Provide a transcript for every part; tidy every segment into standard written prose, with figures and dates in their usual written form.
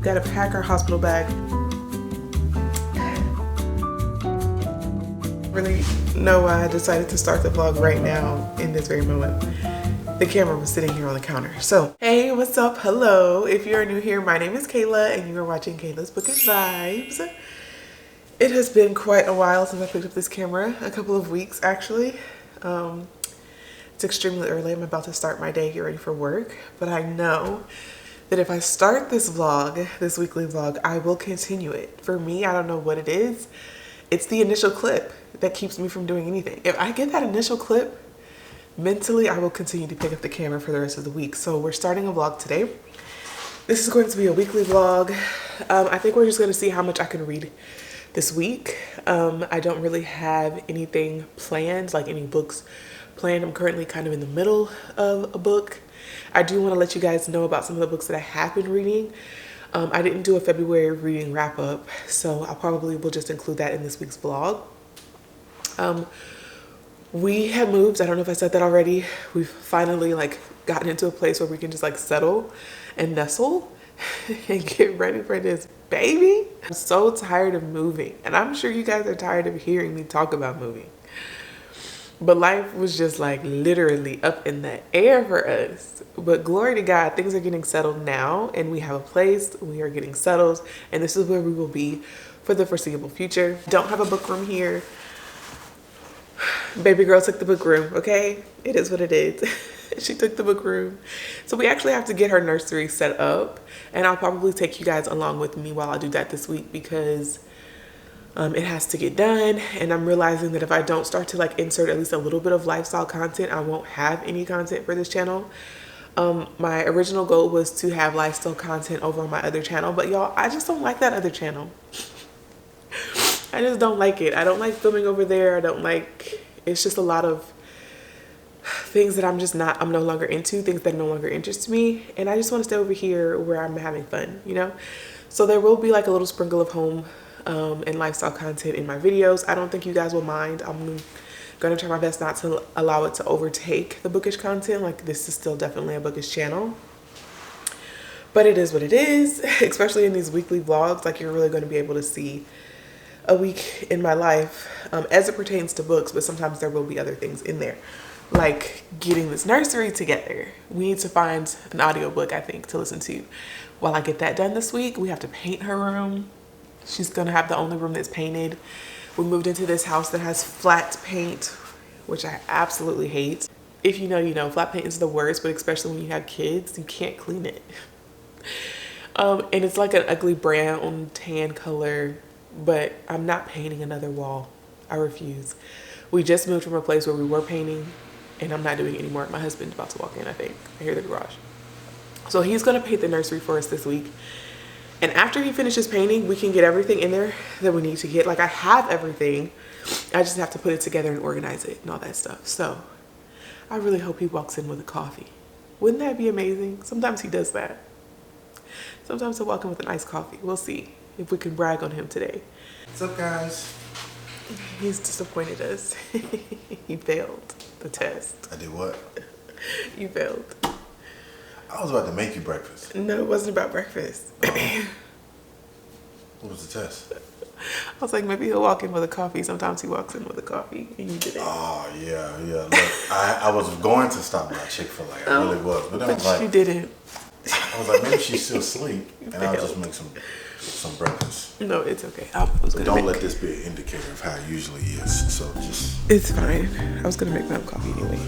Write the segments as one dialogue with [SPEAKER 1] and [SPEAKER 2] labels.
[SPEAKER 1] Gotta pack our hospital bag. Really know why I decided to start the vlog right now in this very moment. The camera was sitting here on the counter. So, hey, what's up? Hello. If you're new here, my name is Kayla and you are watching Kayla's Bookish Vibes. It has been quite a while since I picked up this camera, a couple of weeks actually. It's extremely early. I'm about to start my day, get ready for work, but I know that if I start this vlog, this weekly vlog, I will continue it. For me, I don't know what it is. It's the initial clip that keeps me from doing anything. If I get that initial clip, mentally, I will continue to pick up the camera for the rest of the week. So we're starting a vlog today. This is going to be a weekly vlog. I think we're just gonna see how much I can read this week. I don't really have anything planned, like any books planned. I'm currently kind of in the middle of a book. I do want to let you guys know about some of the books that I have been reading. I didn't do a February reading wrap up, so I probably will just include that in this week's vlog. We have moved. I don't know if I said that already. We've finally gotten into a place where we can just settle and nestle and get ready for this baby. I'm so tired of moving, and I'm sure you guys are tired of hearing me talk about moving. But life was just literally up in the air for us. But glory to God, things are getting settled now and we have a place, we are getting settled, and this is where we will be for the foreseeable future. Don't have a book room here. Baby girl took the book room, okay? It is what it is. She took the book room. So we actually have to get her nursery set up, and I'll probably take you guys along with me while I do that this week because it has to get done, and I'm realizing that if I don't start to insert at least a little bit of lifestyle content, I won't have any content for this channel. My original goal was to have lifestyle content over on my other channel, but y'all, I just don't like that other channel. I just don't like it. I don't like filming over there. It's just a lot of things that I'm no longer into, things that no longer interest me, and I just want to stay over here where I'm having fun, you know? So there will be a little sprinkle of home and lifestyle content in my videos. I don't think you guys will mind. I'm gonna try my best not to allow it to overtake the bookish content. This is still definitely a bookish channel, but it is what it is. Especially in these weekly vlogs, you're really going to be able to see a week in my life as it pertains to books, but sometimes there will be other things in there, like getting this nursery together. We need to find an audiobook, I think, to listen to while I get that done this week. We have to paint her room. She's gonna have the only room that's painted. We moved into this house that has flat paint, which I absolutely hate. If you know, you know. Flat paint is the worst, but especially when you have kids, you can't clean it. And it's an ugly brown tan color, but I'm not painting another wall. I refuse. We just moved from a place where we were painting, and I'm not doing it anymore. My husband's about to walk in, I think. I hear the garage. So he's gonna paint the nursery for us this week. And after he finishes painting, we can get everything in there that we need to get. I have everything. I just have to put it together and organize it and all that stuff. So I really hope he walks in with a coffee. Wouldn't that be amazing? Sometimes he does that. Sometimes he'll walk in with an iced coffee. We'll see if we can brag on him today.
[SPEAKER 2] What's up, guys?
[SPEAKER 1] He's disappointed us. He failed the test.
[SPEAKER 2] I did what?
[SPEAKER 1] You failed.
[SPEAKER 2] I was about to make you breakfast.
[SPEAKER 1] No, it wasn't about breakfast.
[SPEAKER 2] What was the test?
[SPEAKER 1] I was like, maybe he'll walk in with a coffee. Sometimes he walks in with a coffee, and you didn't.
[SPEAKER 2] Oh, yeah. Look, I was going to stop by Chick-fil-A. I really was. But then I was like,
[SPEAKER 1] you didn't.
[SPEAKER 2] I was like, maybe she's still asleep, and I'll just make some breakfast.
[SPEAKER 1] No, it's okay.
[SPEAKER 2] Don't let this be an indicator of how it usually is. So just...
[SPEAKER 1] It's fine. I was going to make my own coffee anyway.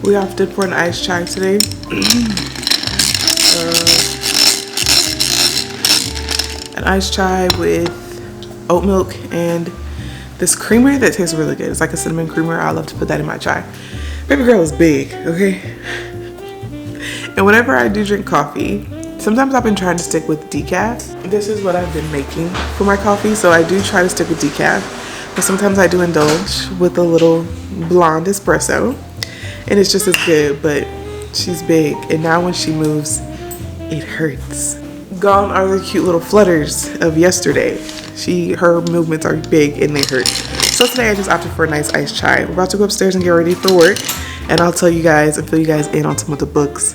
[SPEAKER 1] We opted for an iced chai today. An iced chai with oat milk and this creamer that tastes really good. It's like a cinnamon creamer. I love to put that in my chai. Baby girl is big, okay? And whenever I do drink coffee, sometimes I've been trying to stick with decaf. This is what I've been making for my coffee, so I do try to stick with decaf. But sometimes I do indulge with a little blonde espresso. And it's just as good, but she's big. And now when she moves It hurts. Gone are the cute little flutters of yesterday. Her movements are big and they hurt. So today I just opted for a nice iced chai. We're about to go upstairs and get ready for work. And I'll tell you guys and fill you guys in on some of the books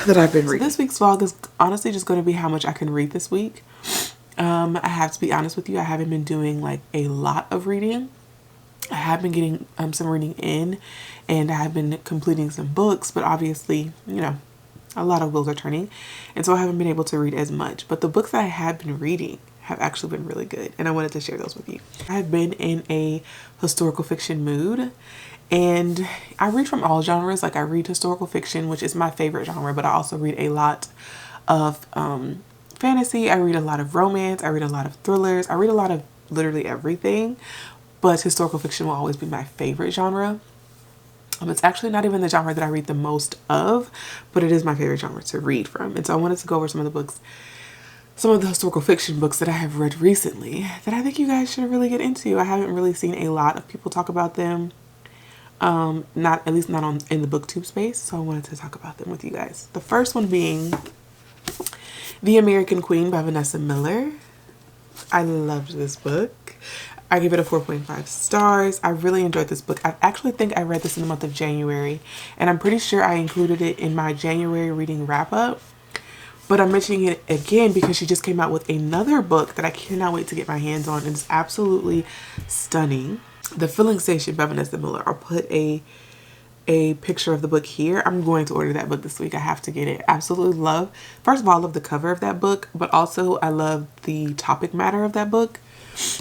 [SPEAKER 1] that I've been reading. So this week's vlog is honestly just going to be how much I can read this week. I have to be honest with you. I haven't been doing like a lot of reading. I have been getting some reading in, and I have been completing some books, but obviously, you know, a lot of wheels are turning, and so I haven't been able to read as much. But the books that I have been reading have actually been really good, and I wanted to share those with you. I've been in a historical fiction mood, and I read from all genres. Like I read historical fiction, which is my favorite genre, but I also read a lot of fantasy. I read a lot of romance. I read a lot of thrillers. I read a lot of literally everything, but historical fiction will always be my favorite genre. It's actually not even the genre that I read the most of, but it is my favorite genre to read from. And so I wanted to go over some of the books, some of the historical fiction books that I have read recently that I think you guys should really get into. I haven't really seen a lot of people talk about them, not in the booktube space, so I wanted to talk about them with you guys. The first one being The American Queen by Vanessa Miller. I loved this book. I give it a 4.5 stars. I really enjoyed this book. I actually think I read this in the month of January, and I'm pretty sure I included it in my January reading wrap up. But I'm mentioning it again because she just came out with another book that I cannot wait to get my hands on, and it's absolutely stunning. The Filling Station by Vanessa Miller. I'll put a picture of the book here. I'm going to order that book this week. I have to get it. Absolutely love. First of all, I love the cover of that book, but also I love the topic matter of that book.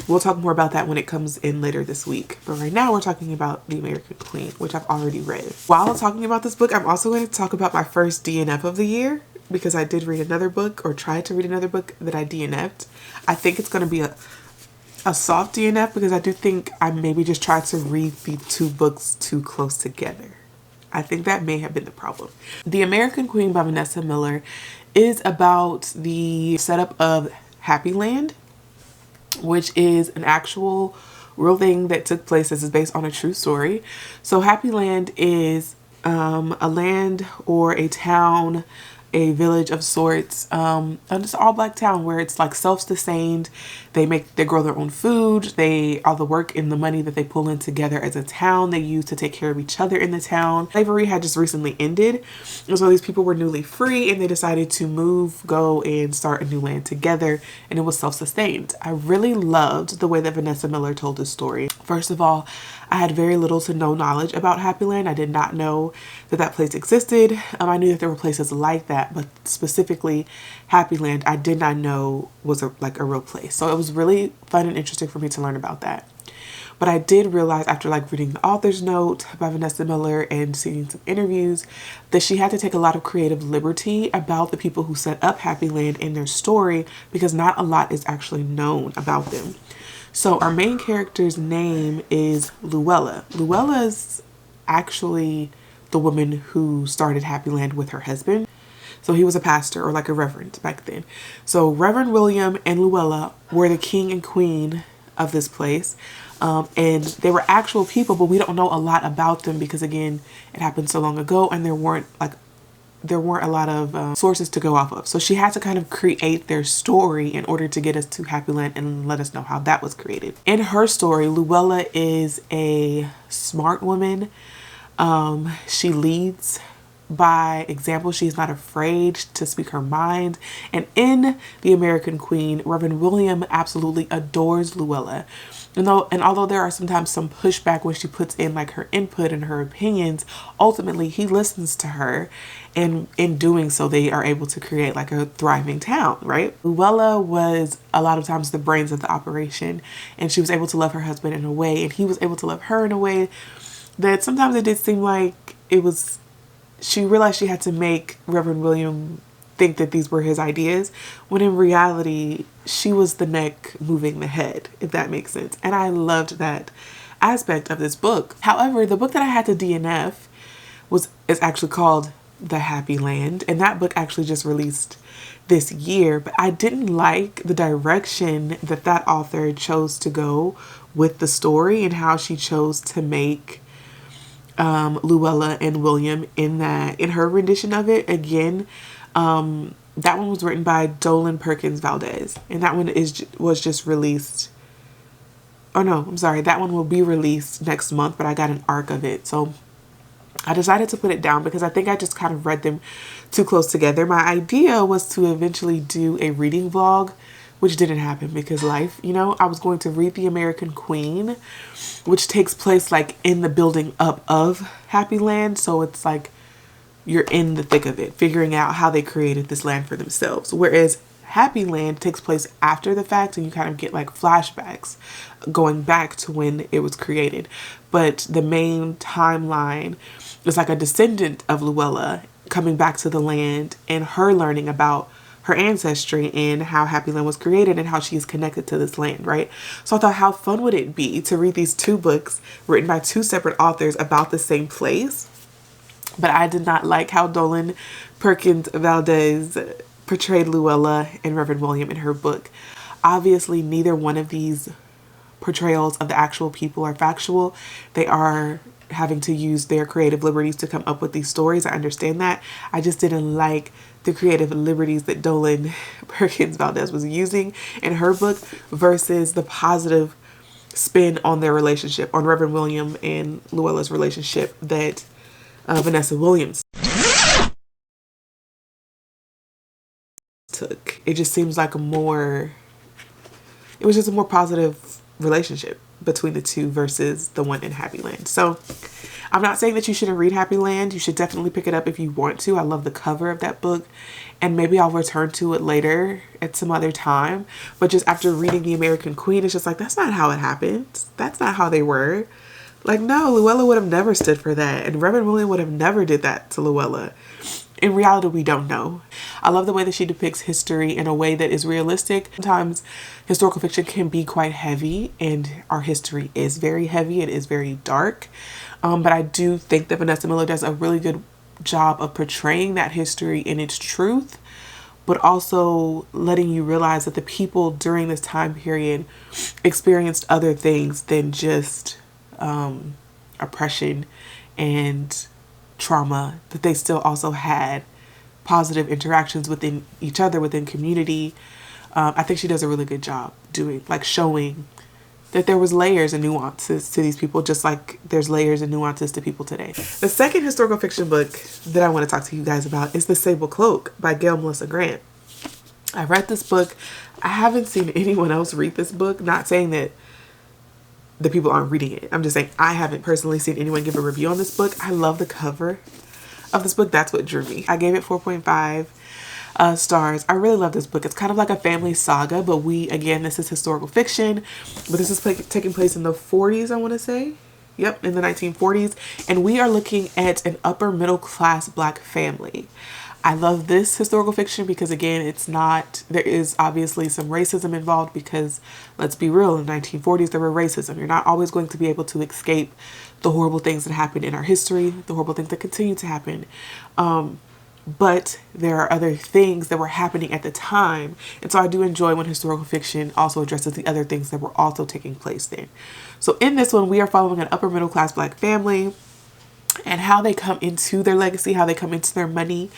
[SPEAKER 1] We'll talk more about that when it comes in later this week. But right now we're talking about The American Queen, which I've already read. While I'm talking about this book, I'm also going to talk about my first DNF of the year, because I did read another book, or tried to read another book that I DNF'd. I think it's going to be a soft DNF because I do think I maybe just tried to read the two books too close together. I think that may have been the problem. The American Queen by Vanessa Miller is about the setup of Happy Land, which is an actual real thing that took place. This is based on a true story. So Happy Land is a land or a town, a village of sorts, and it's an all black town where it's like self-sustained. They grow their own food. All the work and the money that they pull in together as a town, they use to take care of each other in the town. Slavery had just recently ended, and so these people were newly free, and they decided to go and start a new land together, and it was self-sustained. I really loved the way that Vanessa Miller told this story. First of all, I had very little to no knowledge about Happy Land. I did not know that place existed. I knew that there were places like that, but specifically Happy Land, I did not know was a real place. So it was really fun and interesting for me to learn about that. But I did realize after reading the author's note by Vanessa Miller and seeing some interviews that she had to take a lot of creative liberty about the people who set up Happy Land in their story, because not a lot is actually known about them. So our main character's name is Luella. Luella's actually the woman who started Happy Land with her husband. So he was a pastor, or a reverend back then. So Reverend William and Luella were the king and queen of this place. And they were actual people, but we don't know a lot about them because, again, it happened so long ago, and there weren't a lot of sources to go off of. So she had to kind of create their story in order to get us to Happy Land and let us know how that was created. In her story, Luella is a smart woman. She leads by example. She's not afraid to speak her mind. And in The American Queen, Reverend William absolutely adores Luella. And although there are sometimes some pushback when she puts in her input and her opinions, ultimately he listens to her, and in doing so they are able to create a thriving town, right? Luella was a lot of times the brains of the operation, and she was able to love her husband in a way, and he was able to love her in a way that sometimes it did seem like she realized she had to make Reverend William think that these were his ideas, when in reality she was the neck moving the head, if that makes sense. And I loved that aspect of this book. However, the book that I had to DNF is actually called The Happy Land, and that book actually just released this year, but I didn't like the direction that author chose to go with the story and how she chose to make Luella and William in her rendition of it. Again, That one was written by Dolan Perkins Valdez, and that one was just released. Oh no, I'm sorry. That one will be released next month, but I got an arc of it. So I decided to put it down because I think I just kind of read them too close together. My idea was to eventually do a reading vlog, which didn't happen because life, you know. I was going to read The American Queen, which takes place like in the building up of Happy Land. So it's like you're in the thick of it, figuring out how they created this land for themselves. Whereas Happy Land takes place after the fact, and you kind of get like flashbacks going back to when it was created. But the main timeline is like a descendant of Luella coming back to the land and her learning about her ancestry and how Happy Land was created and how she is connected to this land, right? So I thought, how fun would it be to read these two books written by two separate authors about the same place? But I did not like how Dolan Perkins Valdez portrayed Luella and Reverend William in her book. Obviously, neither one of these portrayals of the actual people are factual. They are having to use their creative liberties to come up with these stories. I understand that. I just didn't like the creative liberties that Dolan Perkins Valdez was using in her book versus the positive spin on their relationship, on Reverend William and Luella's relationship that Vanessa Williams took. It just seems like it was just a more positive relationship between the two versus the one in Happy Land. So I'm not saying that you shouldn't read Happy Land. You should definitely pick it up if you want to. I love the cover of that book, and maybe I'll return to it later at some other time. But just after reading The American Queen, it's just like, that's not how it happened. That's not how they were. Like, no, Luella would have never stood for that, and Reverend William would have never did that to Luella. In reality, we don't know. I love the way that she depicts history in a way that is realistic. Sometimes historical fiction can be quite heavy, and our history is very heavy. It is very dark. But I do think that Vanessa Miller does a really good job of portraying that history in its truth, but also letting you realize that the people during this time period experienced other things than just oppression and trauma, that they still also had positive interactions within each other, within community. I think she does a really good job showing that there was layers and nuances to these people, just like there's layers and nuances to people today. The second historical fiction book that I want to talk to you guys about is The Sable Cloak by Gail Melissa Grant. I read this book. I haven't seen anyone else read this book. Not saying that the people aren't reading it. I'm just saying I haven't personally seen anyone give a review on this book. I love the cover of this book. That's what drew me. I gave it 4.5 stars. I really love this book. It's kind of like a family saga, but again, this is historical fiction, but this is taking place in the 40s, I want to say. Yep, in the 1940s. And we are looking at an upper middle class Black family. I love this historical fiction because, again, there is obviously some racism involved because, let's be real, in the 1940s there were racism. You're not always going to be able to escape the horrible things that happened in our history, the horrible things that continue to happen. But there are other things that were happening at the time. And so I do enjoy when historical fiction also addresses the other things that were also taking place then. So in this one, we are following an upper middle class Black family and how they come into their legacy, how they come into their money,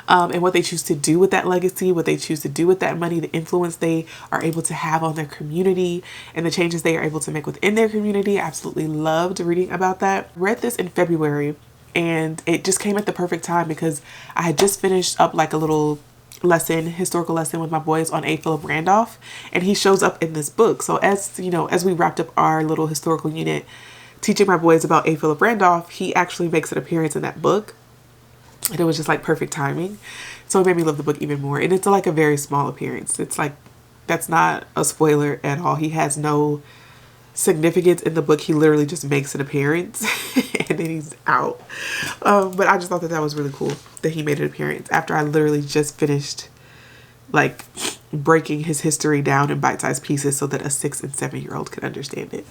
[SPEAKER 1] and what they choose to do with that legacy, what they choose to do with that money, the influence they are able to have on their community, and the changes they are able to make within their community. I absolutely loved reading about that. Read this in February, and it just came at the perfect time because I had just finished up like a little historical lesson with my boys on A. Philip Randolph, and he shows up in this book. So as we wrapped up our little historical unit teaching my boys about A. Philip Randolph, he actually makes an appearance in that book. And it was just like perfect timing. So it made me love the book even more. And it's like a very small appearance. It's like, that's not a spoiler at all. He has no significance in the book. He literally just makes an appearance and then he's out. But I just thought that was really cool that he made an appearance after I literally just finished like breaking his history down in bite-sized pieces so that a 6- and 7-year-old could understand it.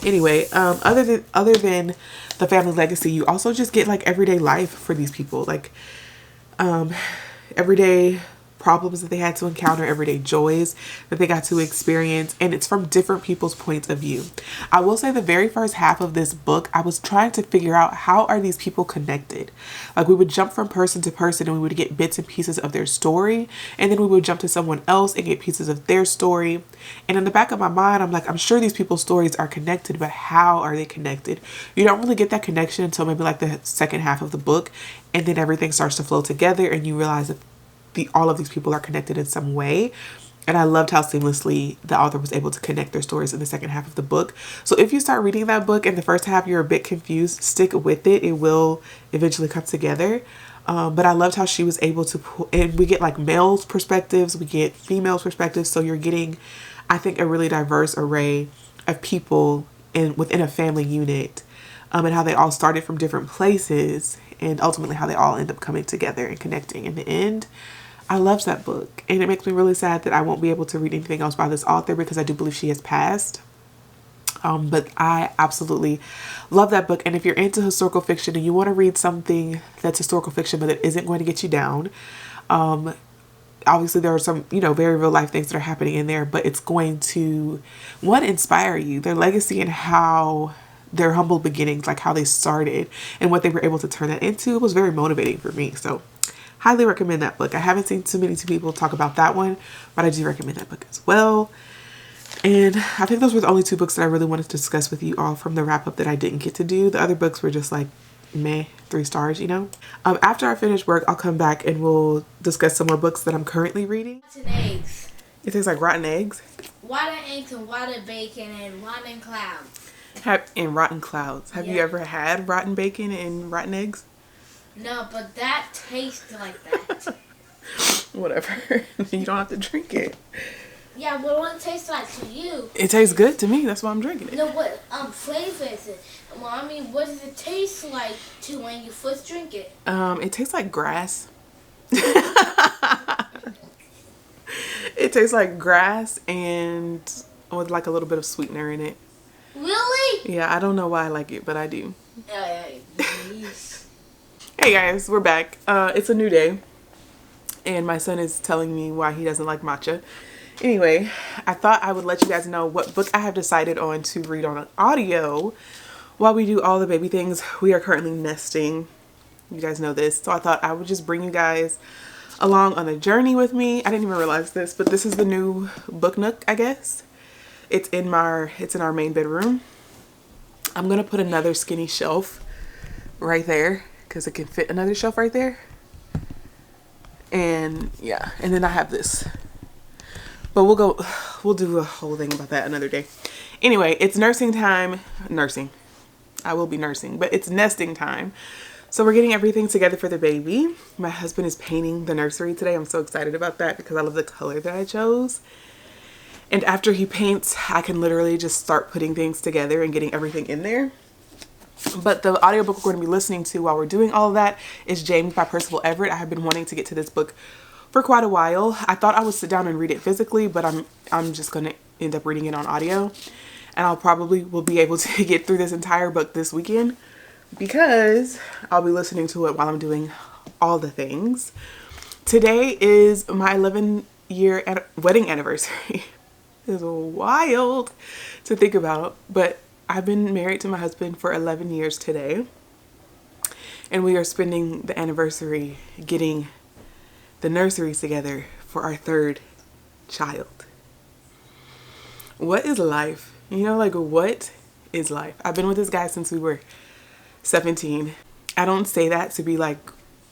[SPEAKER 1] Anyway, other than the family legacy, you also just get like everyday life for these people, like everyday problems that they had to encounter, everyday joys that they got to experience, and it's from different people's points of view. I will say the very first half of this book, I was trying to figure out how are these people connected. Like, we would jump from person to person and we would get bits and pieces of their story, and then we would jump to someone else and get pieces of their story. And in the back of my mind, I'm like, I'm sure these people's stories are connected, but how are they connected? You don't really get that connection until maybe like the second half of the book, and then everything starts to flow together and you realize that all of these people are connected in some way. And I loved how seamlessly the author was able to connect their stories in the second half of the book. So if you start reading that book and the first half you're a bit confused, stick with it. It will eventually come together. But I loved how she was able to and we get like males' perspectives, we get females' perspectives. So you're getting, I think, a really diverse array of people within a family unit, and how they all started from different places and ultimately how they all end up coming together and connecting in the end. I loved that book, and it makes me really sad that I won't be able to read anything else by this author because I do believe she has passed. But I absolutely love that book. And if you're into historical fiction and you want to read something that's historical fiction but that isn't going to get you down, obviously there are some, very real life things that are happening in there, but it's going to, one, inspire you, their legacy and how their humble beginnings, like how they started and what they were able to turn that into, was very motivating for me. So highly recommend that book. I haven't seen too many people talk about that one, but I do recommend that book as well. And I think those were the only two books that I really wanted to discuss with you all from the wrap up that I didn't get to do. The other books were just like meh, 3 stars, After I finish work, I'll come back and we'll discuss some more books that I'm currently reading.
[SPEAKER 3] Rotten eggs.
[SPEAKER 1] It tastes like rotten eggs.
[SPEAKER 3] Rotten eggs and rotten bacon and rotten clouds.
[SPEAKER 1] And rotten clouds. Have you ever had rotten bacon and rotten eggs?
[SPEAKER 3] No, but that tastes like that.
[SPEAKER 1] Whatever. You don't have to drink it.
[SPEAKER 3] Yeah, but what it tastes like to you?
[SPEAKER 1] It tastes good to me. That's why I'm drinking it.
[SPEAKER 3] No, what flavor is it? Well, I mean, what does it taste like to when you first drink it?
[SPEAKER 1] It tastes like grass. It tastes like grass and with like a little bit of sweetener in it.
[SPEAKER 3] Really?
[SPEAKER 1] Yeah, I don't know why I like it, but I do.
[SPEAKER 3] Yes.
[SPEAKER 1] Hey guys, we're back. It's a new day, and my son is telling me why he doesn't like matcha. Anyway, I thought I would let you guys know what book I have decided on to read on an audio while we do all the baby things. We are currently nesting. You guys know this. So I thought I would just bring you guys along on a journey with me. I didn't even realize this, but this is the new book nook, I guess. It's in our main bedroom. I'm going to put another skinny shelf right there because it can fit another shelf right there. And yeah, and then I have this. But we'll do a whole thing about that another day. Anyway, it's nursing time. Nursing. I will be nursing, but it's nesting time. So we're getting everything together for the baby. My husband is painting the nursery today. I'm so excited about that because I love the color that I chose. And after he paints, I can literally just start putting things together and getting everything in there. But the audiobook we're going to be listening to while we're doing all of that is James by Percival Everett. I have been wanting to get to this book for quite a while. I thought I would sit down and read it physically, but I'm just going to end up reading it on audio. And I'll probably will be able to get through this entire book this weekend because I'll be listening to it while I'm doing all the things. Today is my 11-year wedding anniversary. It's wild to think about, but I've been married to my husband for 11 years today, and we are spending the anniversary getting the nurseries together for our 3rd child. What is life? What is life? I've been with this guy since we were 17. I don't say that to be like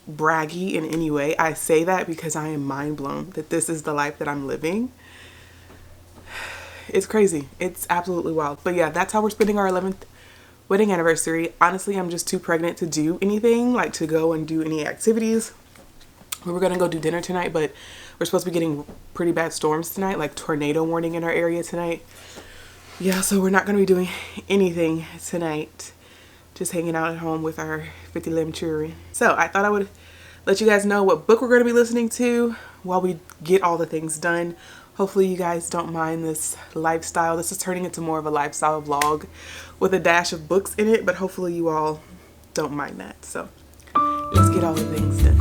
[SPEAKER 1] braggy in any way. I say that because I am mind blown that this is the life that I'm living. It's crazy. It's absolutely wild. But yeah, that's how we're spending our 11th wedding anniversary. Honestly, I'm just too pregnant to do anything, like to go and do any activities. We were going to go do dinner tonight, but we're supposed to be getting pretty bad storms tonight, like tornado warning in our area tonight. Yeah, so we're not going to be doing anything tonight. Just hanging out at home with our 50 lamb children. So I thought I would let you guys know what book we're going to be listening to while we get all the things done. Hopefully you guys don't mind this lifestyle. This is turning into more of a lifestyle vlog with a dash of books in it, but hopefully you all don't mind that. So let's get all the things done.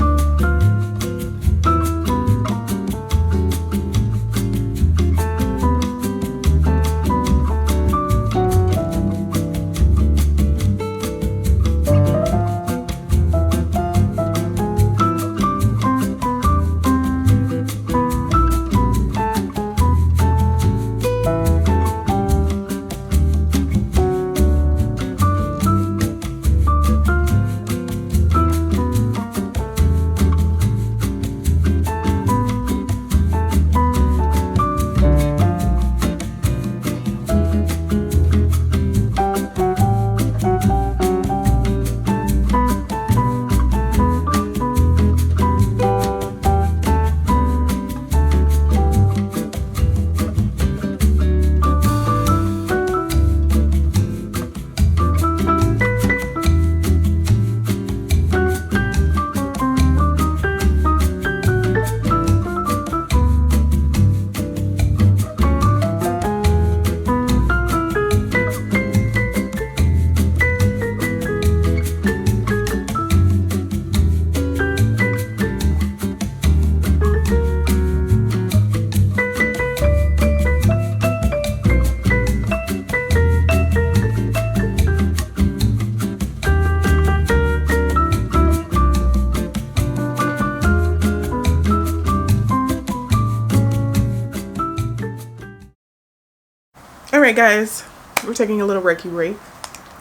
[SPEAKER 1] right, guys, we're taking a little recce break.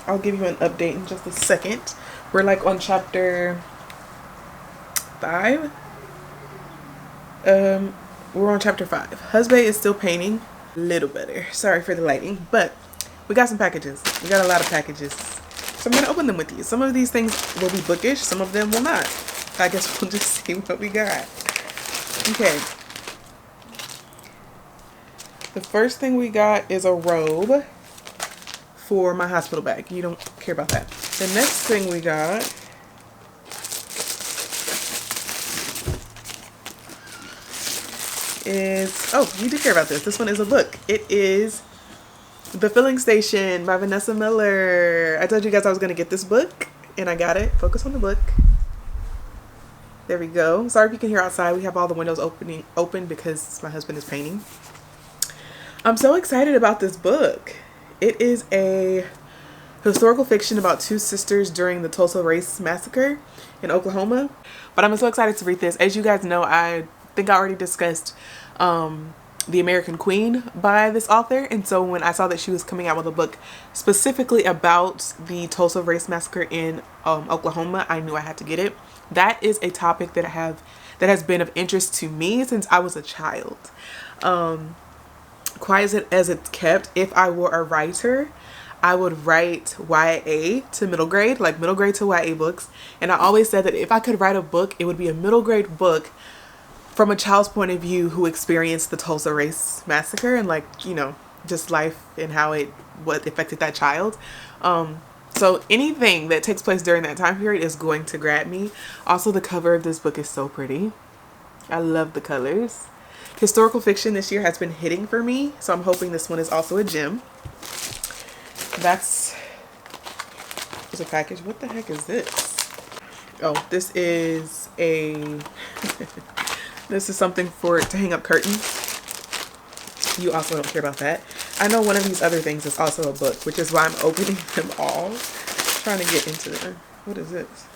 [SPEAKER 1] I'll give you an update in just a second. We're like on chapter 5. We're on chapter 5. Husband is still painting. A little better. Sorry for the lighting, but we got some packages. We got a lot of packages. So I'm going to open them with you. Some of these things will be bookish. Some of them will not. I guess we'll just see what we got. Okay. The first thing we got is a robe for my hospital bag. You don't care about that. The next thing we got is, oh, you do care about this. This one is a book. It is The Filling Station by Vanessa Miller. I told you guys I was going to get this book, and I got it. Focus on the book. There we go. Sorry if you can hear outside. We have all the windows open because my husband is painting. I'm so excited about this book. It is a historical fiction about 2 sisters during the Tulsa Race Massacre in Oklahoma. But I'm so excited to read this. As you guys know, I think I already discussed The American Queen by this author. And so when I saw that she was coming out with a book specifically about the Tulsa Race Massacre in Oklahoma, I knew I had to get it. That is a topic that has been of interest to me since I was a child. Quiet as it's kept, if I were a writer, I would write YA to middle grade, like middle grade to YA books. And I always said that if I could write a book, it would be a middle grade book from a child's point of view who experienced the Tulsa Race Massacre and, like, you know, just life and how what affected that child. So anything that takes place during that time period is going to grab me. Also, the cover of this book is so pretty. I love the colors. Historical fiction this year has been hitting for me, so I'm hoping this one is also a gem. There's a package. What the heck is this? Oh, this is this is something to hang up curtains. You also don't care about that. I know one of these other things is also a book, which is why I'm opening them all. Trying to get into them. What is this?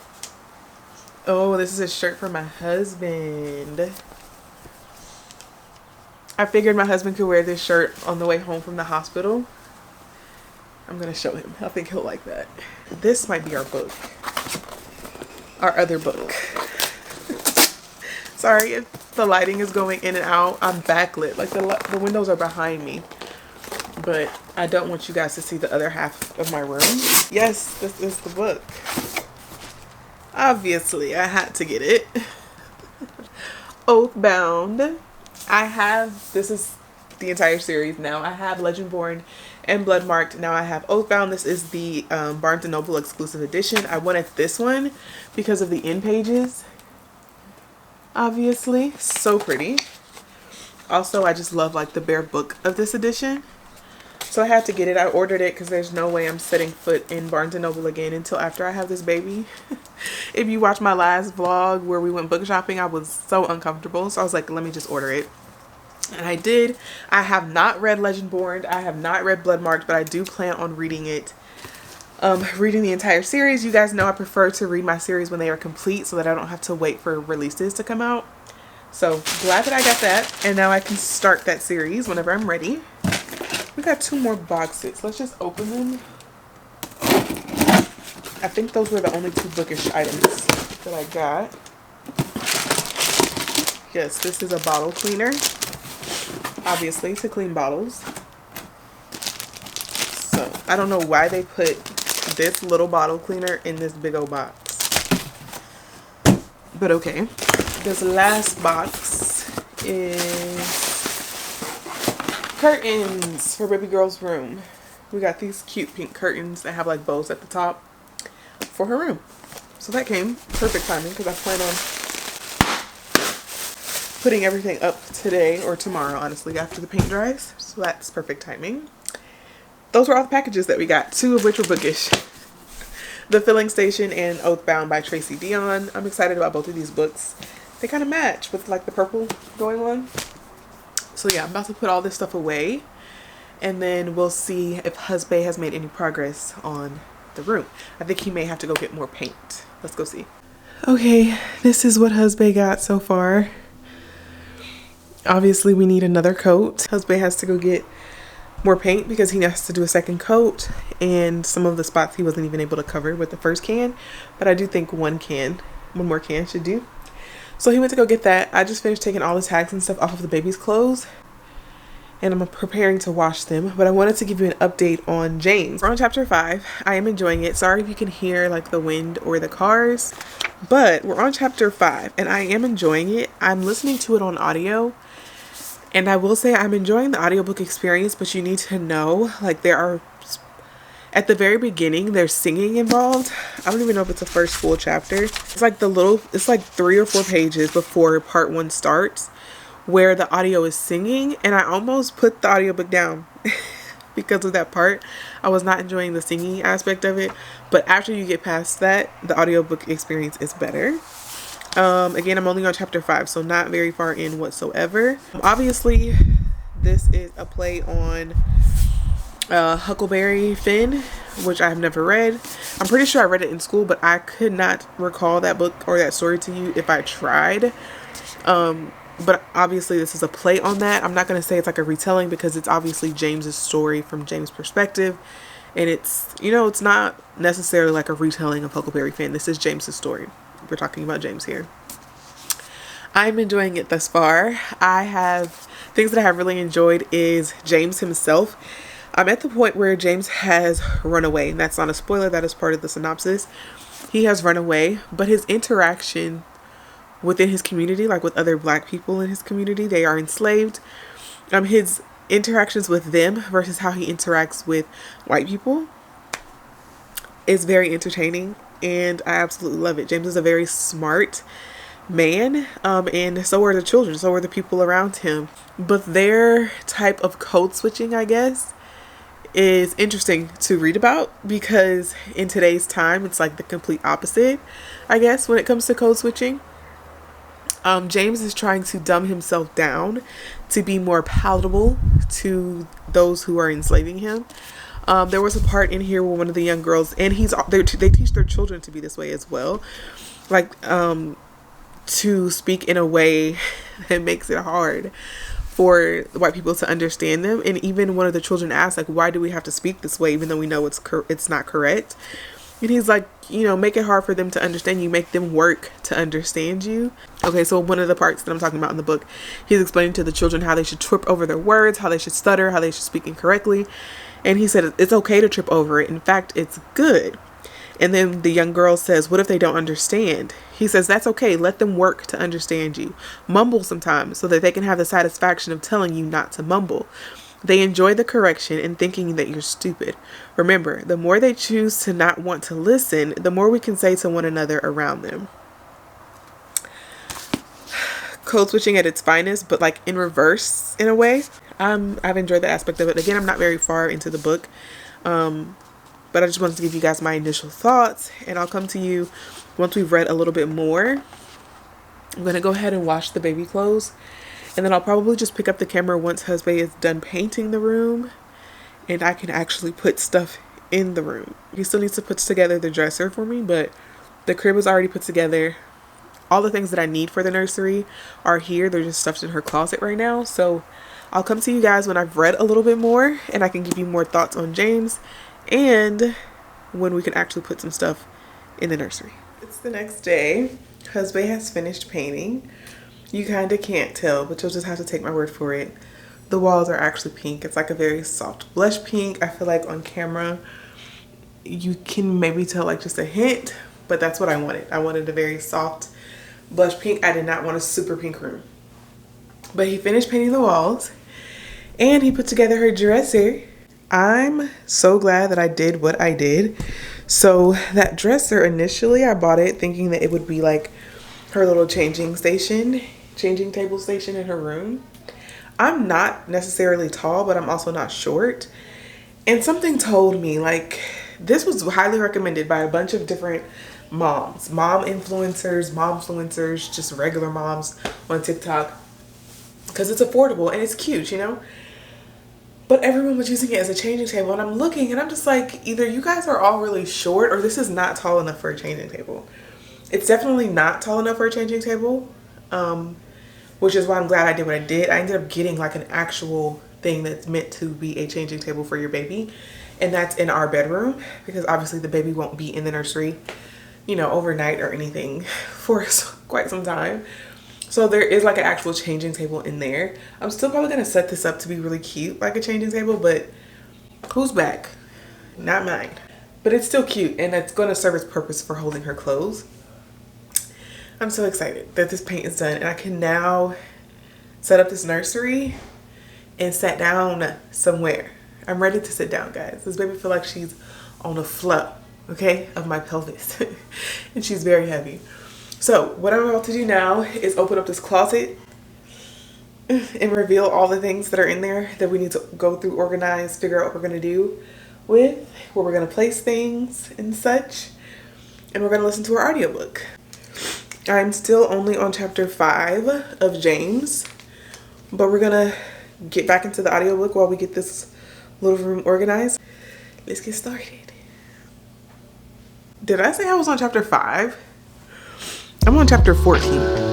[SPEAKER 1] Oh, this is a shirt for my husband. I figured my husband could wear this shirt on the way home from the hospital. I'm going to show him. I think he'll like that. This might be our book. Our other book. Sorry if the lighting is going in and out. I'm backlit. Like the windows are behind me. But I don't want you guys to see the other half of my room. Yes, this is the book. Obviously, I had to get it. Oathbound. This is the entire series now. I have Legendborn and Bloodmarked. Now I have Oathbound. This is the Barnes & Noble exclusive edition. I wanted this one because of the end pages. Obviously, so pretty. Also, I just love like the bare book of this edition. So I had to get it. I ordered it because there's no way I'm setting foot in Barnes & Noble again until after I have this baby. If you watch my last vlog where we went book shopping, I was so uncomfortable. So I was like, let me just order it. And I did. I have not read Legendborn. I have not read Bloodmarked, but I do plan on reading it. Reading the entire series. You guys know I prefer to read my series when they are complete so that I don't have to wait for releases to come out. So glad that I got that. And now I can start that series whenever I'm ready. We got 2 more boxes. Let's just open them. I think those were the only 2 bookish items that I got. Yes, this is a bottle cleaner. Obviously, to clean bottles. So, I don't know why they put this little bottle cleaner in this big old box. But okay. This last box is curtains for baby girl's room. We got these cute pink curtains that have like bows at the top for her room. So that came perfect timing because I plan on putting everything up today or tomorrow, honestly, after the paint dries. So that's perfect timing. Those were all the packages that we got, 2 of which were bookish. The Filling Station and Oathbound by Tracy Dion. I'm excited about both of these books. They kind of match with like the purple going on. So yeah, I'm about to put all this stuff away. And then we'll see if husband has made any progress on the room. I think he may have to go get more paint. Let's go see. Okay, this is what husband got so far. Obviously, we need another coat. Husband has to go get more paint because he has to do a second coat, and some of the spots he wasn't even able to cover with the first can, but I do think one more can should do. So he went to go get that. I just finished taking all the tags and stuff off of the baby's clothes, and I'm preparing to wash them. But I wanted to give you an update on James. We're on chapter 5. I am enjoying it. Sorry if you can hear like the wind or the cars, but we're on chapter 5 and I am enjoying it. I'm listening to it on audio, and I will say I'm enjoying the audiobook experience, but you need to know, like, there are, at the very beginning, there's singing involved. I don't even know if it's the first full chapter. It's like it's like 3 or 4 pages before part 1 starts, where the audio is singing, and I almost put the audiobook down because of that part. I was not enjoying the singing aspect of it, but after you get past that, the audiobook experience is better. Again, I'm only on chapter 5, so not very far in whatsoever. Obviously, this is a play on Huckleberry Finn, which I have never read. I'm pretty sure I read it in school, but I could not recall that book or that story to you if I tried. But obviously this is a play on that. I'm not going to say it's like a retelling because it's obviously James's story from James' perspective. And it's, you know, it's not necessarily like a retelling of Huckleberry Finn. This is James's story. We're talking about James here. I'm enjoying it thus far. I have things that I have really enjoyed is James himself. I'm at the point where James has run away, and that's not a spoiler. That is part of the synopsis. He has run away, but his interaction within his community, like with other Black people in his community, they are enslaved. His interactions with them versus how he interacts with white people is very entertaining, and I absolutely love it. James is a very smart man, and so are the children, so are the people around him. But their type of code switching, I guess, is interesting to read about, because in today's time it's like the complete opposite, I guess, when it comes to code switching. James is trying to dumb himself down to be more palatable to those who are enslaving him. There was a part in here where one of the young girls, and they teach their children to be this way as well, like to speak in a way that makes it hard for white people to understand them. And even one of the children asked, like, why do we have to speak this way even though we know it's not correct? And he's like, you know, make it hard for them to understand you, make them work to understand you. Okay, so one of the parts that I'm talking about in the book, he's explaining to the children how they should trip over their words, how they should stutter, how they should speak incorrectly. And he said it's okay to trip over it. In fact, it's good. And then the young girl says, what if they don't understand? He says, that's okay. Let them work to understand you. Mumble sometimes so that they can have the satisfaction of telling you not to mumble. They enjoy the correction and thinking that you're stupid. Remember, the more they choose to not want to listen, the more we can say to one another around them. Code switching at its finest, but like in reverse in a way. I've enjoyed that aspect of it. Again, I'm not very far into the book, but I just wanted to give you guys my initial thoughts, and I'll come to you once we've read a little bit more. I'm going to go ahead and wash the baby clothes, and then I'll probably just pick up the camera once Husband is done painting the room and I can actually put stuff in the room. He still needs to put together the dresser for me, but the crib is already put together. All the things that I need for the nursery are here. They're just stuffed in her closet right now. So I'll come to you guys when I've read a little bit more and I can give you more thoughts on James, and when we can actually put some stuff in the nursery. It's the next day. Husband has finished painting. You kind of can't tell, but you'll just have to take my word for it. The walls are actually pink. It's like a very soft blush pink. I feel like on camera you can maybe tell like just a hint, but that's what I wanted. I wanted a very soft blush pink. I did not want a super pink room. But he finished painting the walls and he put together her dresser. I'm so glad that I did what I did. So that dresser, initially I bought it thinking that it would be like her little changing table station in her room. I'm not necessarily tall, but I'm also not short. And something told me like this was highly recommended by a bunch of different mom influencers, just regular moms on TikTok, because it's affordable and it's cute, you know. But everyone was using it as a changing table, and I'm looking and I'm just like, either you guys are all really short or this is not tall enough for a changing table. It's definitely not tall enough for a changing table, which is why I'm glad I did what I did. I ended up getting like an actual thing that's meant to be a changing table for your baby. And that's in our bedroom because obviously the baby won't be in the nursery, you know, overnight or anything for quite some time. So there is like an actual changing table in there. I'm still probably gonna set this up to be really cute, like a changing table, but whose back? Not mine. But it's still cute and it's gonna serve its purpose for holding her clothes. I'm so excited that this paint is done and I can now set up this nursery and sit down somewhere. I'm ready to sit down, guys. This baby feel like she's on the floor, okay, of my pelvis. And she's very heavy. So what I'm about to do now is open up this closet and reveal all the things that are in there that we need to go through, organize, figure out what we're gonna do with, where we're gonna place things and such. And we're gonna listen to our audiobook. I'm still only on chapter 5 of James, but we're gonna get back into the audiobook while we get this little room organized. Let's get started. Did I say I was on chapter 5? I'm on chapter 14.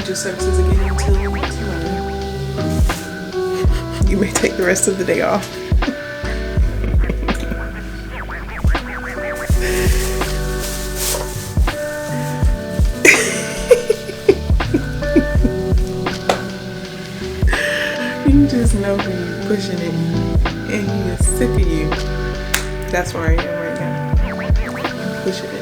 [SPEAKER 1] Services again until tomorrow. You may take the rest of the day off. You just know when you're pushing it and he is sick of you. That's where I am right now. I'm pushing it.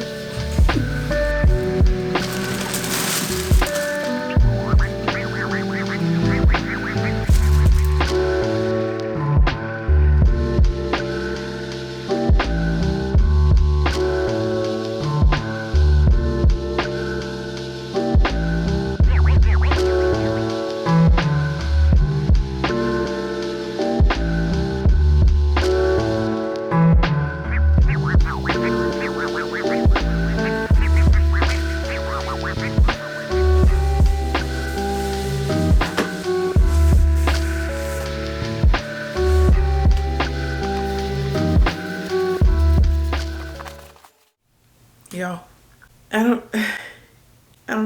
[SPEAKER 1] Y'all, I don't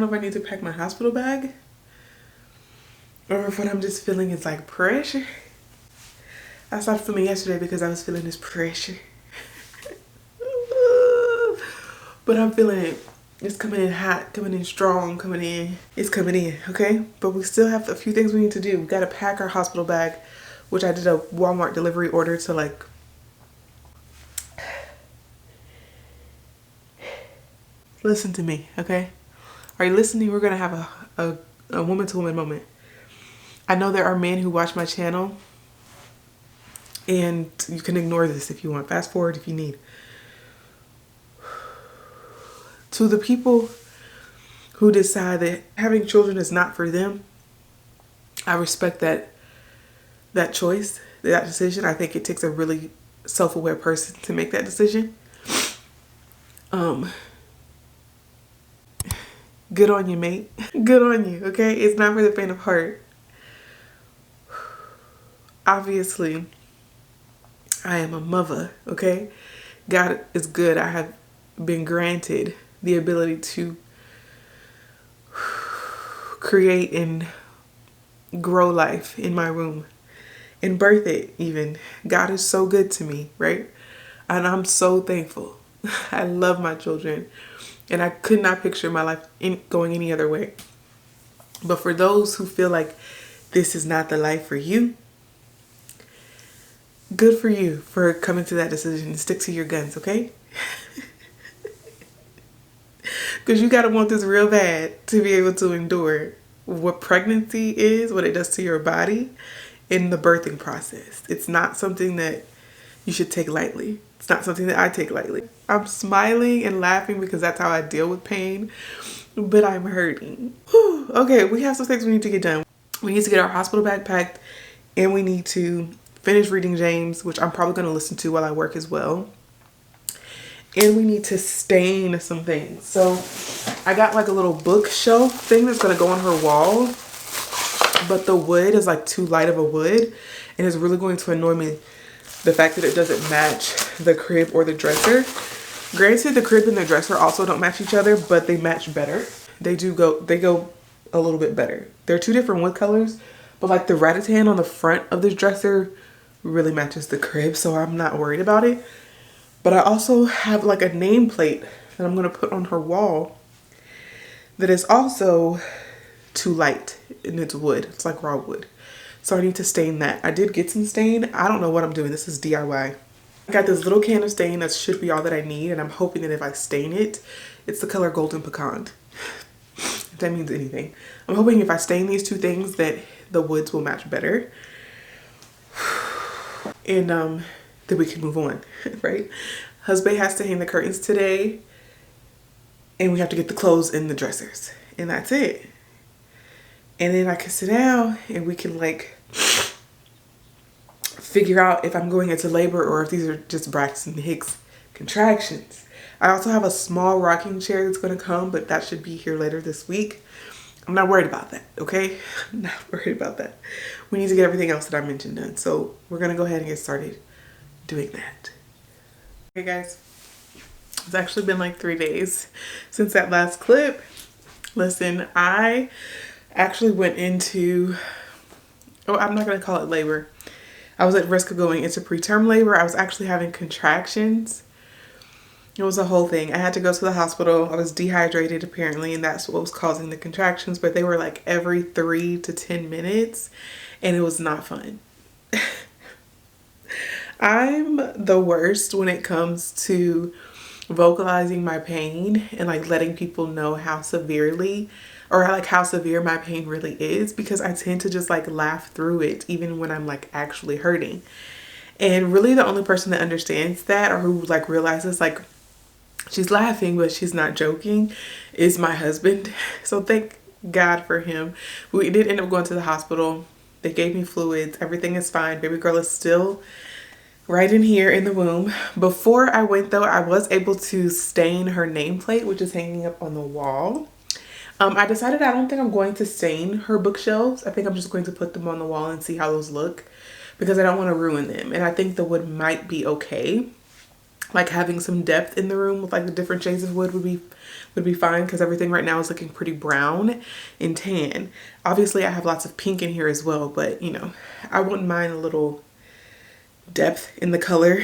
[SPEAKER 1] know if I need to pack my hospital bag or if what I'm just feeling is like pressure. I stopped filming yesterday because I was feeling this pressure. But I'm feeling it. It's coming in hot, coming in strong, coming in. It's coming in, okay? But we still have a few things we need to do. We gotta pack our hospital bag, which I did a Walmart delivery order to like listen to me, okay? Are you listening? We're gonna have a woman to woman moment. I know there are men who watch my channel, and you can ignore this if you want. Fast forward if you need. To the people who decide that having children is not for them, I respect that that choice, that decision. I think it takes a really self-aware person to make that decision. Good on you, mate. Good on you, okay? It's not for the faint of heart. Obviously, I am a mother, okay? God is good. I have been granted the ability to create and grow life in my womb and birth it even. God is so good to me, right? And I'm so thankful. I love my children. And I could not picture my life going any other way. But for those who feel like this is not the life for you, good for you for coming to that decision. Stick to your guns, okay? Because you got to want this real bad to be able to endure what pregnancy is, what it does to your body in the birthing process. It's not something that you should take lightly. It's not something that I take lightly. I'm smiling and laughing because that's how I deal with pain, but I'm hurting. Whew. Okay, we have some things we need to get done. We need to get our hospital bag packed, and we need to finish reading James, which I'm probably going to listen to while I work as well. And we need to stain some things. So I got like a little bookshelf thing that's going to go on her wall, but the wood is like too light of a wood, and it's really going to annoy me, the fact that it doesn't match the crib or the dresser. Granted, the crib and the dresser also don't match each other, but they match better. They go a little bit better. They're two different wood colors, but like the rattan on the front of this dresser really matches the crib, so I'm not worried about it. But I also have like a nameplate that I'm going to put on her wall that is also too light, and it's wood. It's like raw wood. So I need to stain that. I did get some stain. I don't know what I'm doing. This is DIY. I got this little can of stain that should be all that I need, and I'm hoping that if I stain it, it's the color Golden Pecan. If that means anything. I'm hoping if I stain these two things that the woods will match better. And then we can move on, right? Husband has to hang the curtains today, and we have to get the clothes in the dressers, and that's it. And then I can sit down and we can like figure out if I'm going into labor or if these are just Braxton Hicks contractions. I also have a small rocking chair that's going to come, but that should be here later this week. I'm not worried about that, okay? I'm not worried about that. We need to get everything else that I mentioned done. So we're going to go ahead and get started doing that. Okay, guys. It's actually been like 3 days since that last clip. Listen, I actually went into, I'm not going to call it labor. I was at risk of going into preterm labor. I was actually having contractions. It was a whole thing. I had to go to the hospital. I was dehydrated apparently, and that's what was causing the contractions, but they were like every 3 to 10 minutes, and it was not fun. I'm the worst when it comes to vocalizing my pain and like letting people know how severely or like how severe my pain really is, because I tend to just like laugh through it even when I'm like actually hurting. And really the only person that understands that, or who like realizes like she's laughing but she's not joking, is my husband. So thank God for him. We did end up going to the hospital. They gave me fluids. Everything is fine. Baby girl is still right in here in the womb. Before I went though, I was able to stain her nameplate, which is hanging up on the wall. I decided I don't think I'm going to stain her bookshelves. I think I'm just going to put them on the wall and see how those look, because I don't want to ruin them. And I think the wood might be okay. Like having some depth in the room with like the different shades of wood would be fine, because everything right now is looking pretty brown and tan. Obviously I have lots of pink in here as well, but you know, I wouldn't mind a little depth in the color,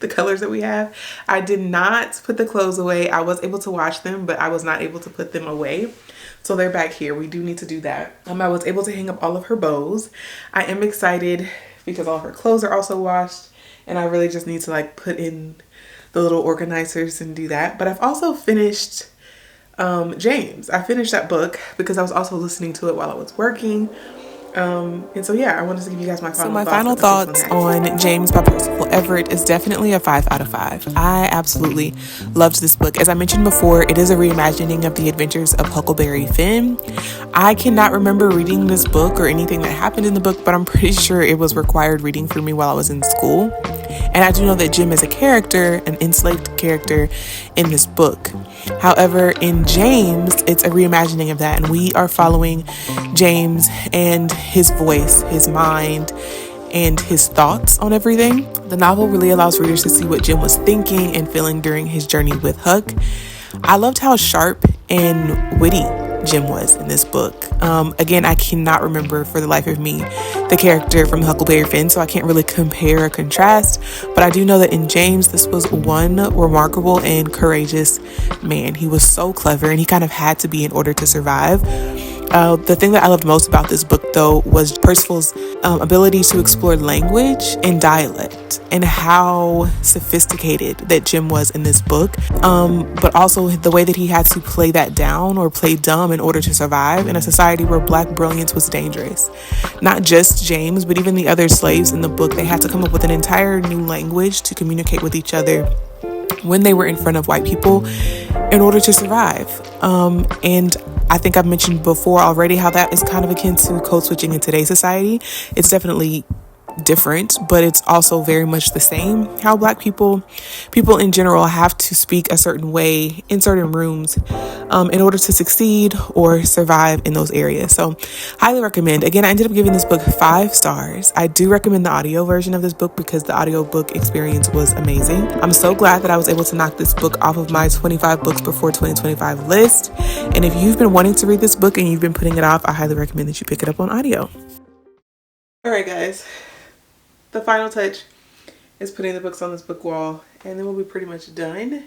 [SPEAKER 1] the colors that we have. I did not put the clothes away. I was able to wash them, but I was not able to put them away. So they're back here. We do need to do that. I was able to hang up all of her bows. I am excited because all of her clothes are also washed, and I really just need to like put in the little organizers and do that. But I've also finished James. I finished that book because I was also listening to it while I was working. And so yeah, I wanted to give you guys my final thoughts.
[SPEAKER 4] So my final thoughts on James by Percival Everett is definitely a 5 out of 5. I absolutely loved this book. As I mentioned before, it is a reimagining of the adventures of Huckleberry Finn. I cannot remember reading this book or anything that happened in the book, but I'm pretty sure it was required reading for me while I was in school. And I do know that Jim is a character, an enslaved character in this book. However, in James, it's a reimagining of that, and we are following James and his voice, his mind, and his thoughts on everything. The novel really allows readers to see what Jim was thinking and feeling during his journey with Huck. I loved how sharp and witty Jim was in this book. Again, I cannot remember for the life of me the character from Huckleberry Finn, so I can't really compare or contrast, but I do know that in James, this was one remarkable and courageous man. He was so clever, and he kind of had to be in order to survive. The thing that I loved most about this book, though, was Percival's ability to explore language and dialect and how sophisticated that Jim was in this book, but also the way that he had to play that down or play dumb in order to survive in a society where Black brilliance was dangerous. Not just James, but even the other slaves in the book, they had to come up with an entire new language to communicate with each other when they were in front of white people in order to survive. And I think I've mentioned before already how that is kind of akin to code switching in today's society. It's definitely different, but it's also very much the same. How Black people in general have to speak a certain way in certain rooms in order to succeed or survive in those areas. So highly recommend. Again, I ended up giving this book 5 stars. I do recommend the audio version of this book because the audiobook experience was amazing. I'm so glad that I was able to knock this book off of my 25 books before 2025 list. And if you've been wanting to read this book and you've been putting it off, I highly recommend that you pick it up on audio.
[SPEAKER 1] All right, guys. The final touch is putting the books on this book wall, and then we'll be pretty much done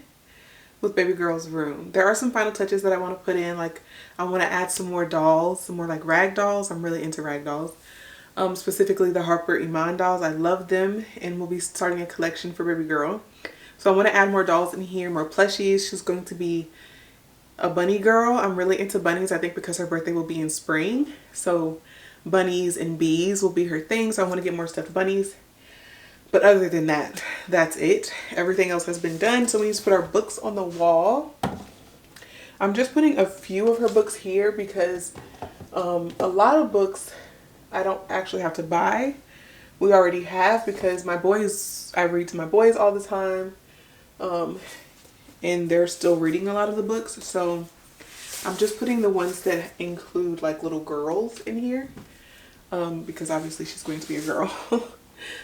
[SPEAKER 1] with baby girl's room. There are some final touches that I want to put in, like I want to add some more dolls, some more like rag dolls. I'm really into rag dolls, specifically the Harper Iman dolls. I love them, and we'll be starting a collection for baby girl. So I want to add more dolls in here, more plushies. She's going to be a bunny girl. I'm really into bunnies, I think, because her birthday will be in spring. So bunnies and bees will be her thing, so I want to get more stuffed bunnies. But other than that, that's it. Everything else has been done, so we need to put our books on the wall. I'm just putting a few of her books here because a lot of books I don't actually have to buy. We already have, because my boys, I read to my boys all the time, and they're still reading a lot of the books, so I'm just putting the ones that include like little girls in here. Because obviously she's going to be a girl.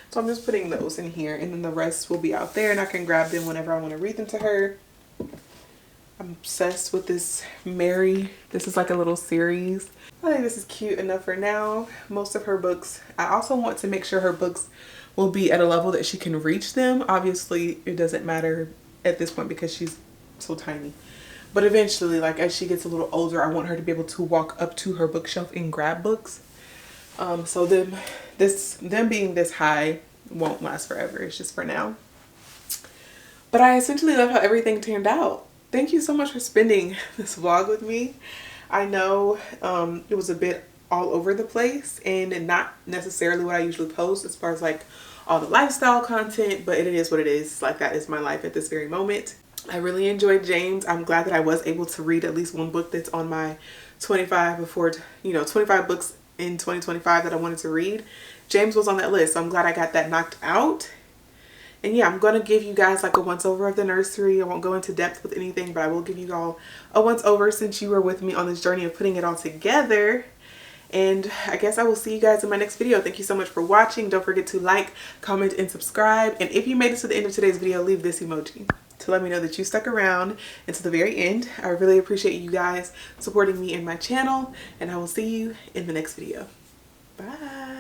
[SPEAKER 1] So I'm just putting those in here, and then the rest will be out there, and I can grab them whenever I want to read them to her. I'm obsessed with this Mary. This is like a little series. I think this is cute enough for now. Most of her books, I also want to make sure her books will be at a level that she can reach them. Obviously it doesn't matter at this point because she's so tiny. But eventually, like as she gets a little older, I want her to be able to walk up to her bookshelf and grab books. So them being this high won't last forever. It's just for now. But I essentially love how everything turned out. Thank you so much for spending this vlog with me. I know it was a bit all over the place and not necessarily what I usually post as far as like all the lifestyle content, but it is what it is. Like that is my life at this very moment. I really enjoyed James. I'm glad that I was able to read at least one book that's on my 25 books in 2025 that I wanted to read. James was on that list, so I'm glad I got that knocked out. And yeah, I'm going to give you guys like a once over of the nursery. I won't go into depth with anything, but I will give you all a once over since you were with me on this journey of putting it all together. And I guess I will see you guys in my next video. Thank you so much for watching. Don't forget to like, comment, and subscribe. And if you made it to the end of today's video, leave this emoji to let me know that you stuck around until the very end. I really appreciate you guys supporting me and my channel, and I will see you in the next video. Bye.